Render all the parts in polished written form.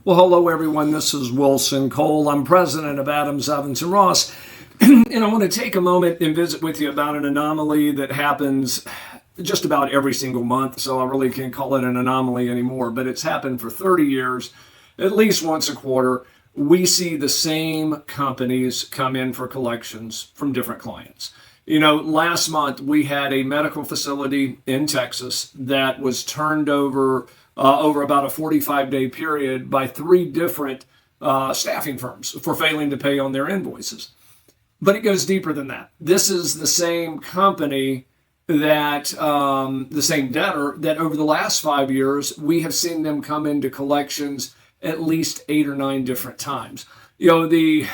Well, hello, everyone. This is Wilson Cole. I'm president of Adams, Evans, and Ross. And I want to take a moment and visit with you about an anomaly that happens just about every single month. So I really can't call it an anomaly anymore, but it's happened for 30 years, at least once a quarter. We see the same companies come in for collections from different clients. You know, last month we had a medical facility in Texas that was turned over about a 45-day period by 3 different staffing firms for failing to pay on their invoices. But it goes deeper than that. This is the same company that, the same debtor that over the last 5 years, we have seen them come into collections at least 8 or 9 different times. You know,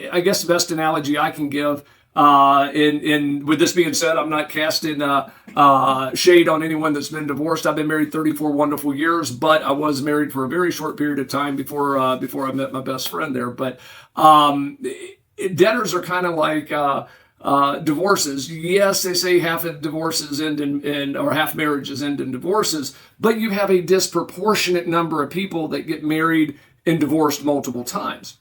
I guess the best analogy I can give, with this being said, I'm not casting shade on anyone that's been divorced. I've been married 34 wonderful years, but I was married for a very short period of time before I met my best friend there. But debtors are kind of like divorces. Yes, they say half of divorces end in or half marriages end in divorces, but you have a disproportionate number of people that get married and divorced multiple times.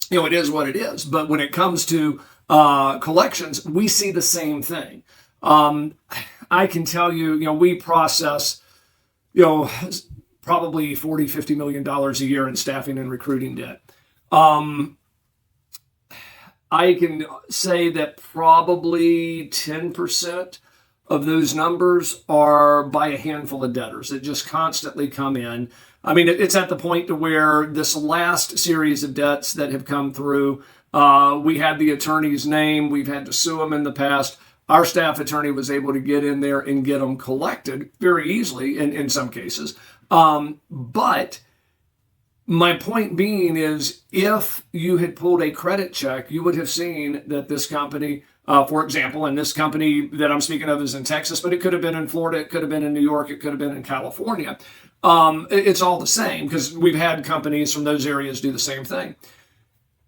You know, it is what it is. But when it comes to collections, we see the same thing. I can tell you, we process, probably $40-50 million a year in staffing and recruiting debt. I can say that probably 10% of those numbers are by a handful of debtors that just constantly come in. I mean, it's at the point to where this last series of debts that have come through, we had the attorney's name. We've had to sue them in the past. Our staff attorney was able to get in there and get them collected very easily in some cases. But my point being is, if you had pulled a credit check, you would have seen that this company, for example, and this company that I'm speaking of is in Texas, but it could have been in Florida, it could have been in New York, it could have been in California. It's all the same because we've had companies from those areas do the same thing.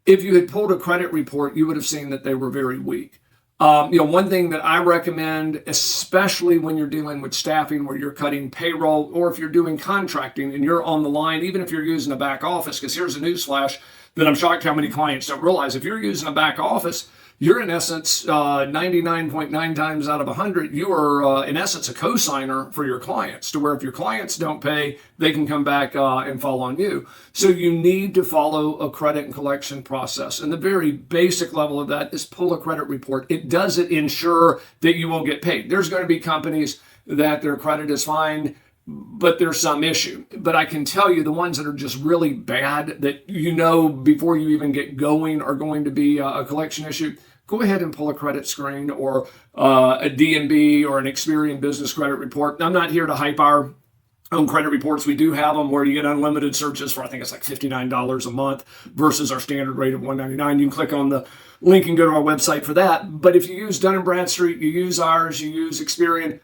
If you had pulled a credit report, you would have seen that they were very weak. One thing that I recommend, especially when you're dealing with staffing where you're cutting payroll, or if you're doing contracting and you're on the line, even if you're using a back office, because here's a newsflash that I'm shocked how many clients don't realize. If you're using a back office, you're in essence 99.9 times out of 100, you are in essence a co-signer for your clients, to where if your clients don't pay, they can come back and fall on you. So you need to follow a credit and collection process. And the very basic level of that is pull a credit report. It doesn't ensure that you will get paid. There's going to be companies that their credit is fine, but there's some issue. But I can tell you the ones that are just really bad, that before you even get going are going to be a collection issue, go ahead and pull a credit screen or a DNB or an Experian business credit report. I'm not here to hype our own credit reports. We do have them where you get unlimited searches for, I think it's like $59 a month versus our standard rate of $199. You can click on the link and go to our website for that. But if you use Dun & Bradstreet, you use ours, you use Experian,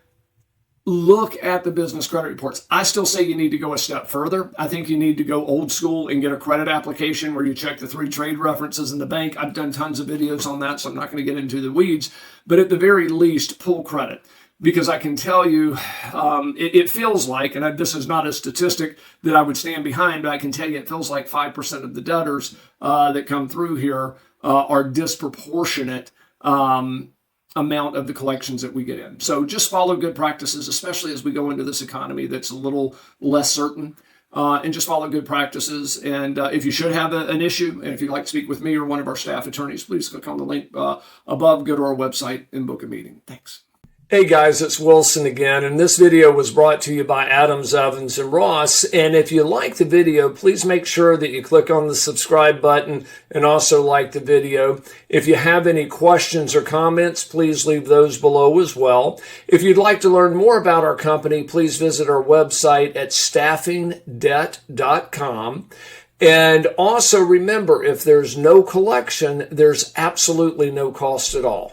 look at the business credit reports. I still say you need to go a step further. I think you need to go old school and get a credit application where you check the 3 trade references in the bank. I've done tons of videos on that, so I'm not going to get into the weeds. But at the very least, pull credit. Because I can tell you, it feels like, and this is not a statistic that I would stand behind, but I can tell you it feels like 5% of the debtors that come through here are disproportionate amount of the collections that we get in. So just follow good practices, especially as we go into this economy that's a little less certain, and just follow good practices. And if you should have an issue, and if you'd like to speak with me or one of our staff attorneys, please click on the link above, go to our website and book a meeting. Thanks. Hey guys, it's Wilson again, and this video was brought to you by Adams, Evans, and Ross. And if you like the video, please make sure that you click on the subscribe button and also like the video. If you have any questions or comments, please leave those below as well. If you'd like to learn more about our company, please visit our website at staffingdebt.com. And also remember, if there's no collection, there's absolutely no cost at all.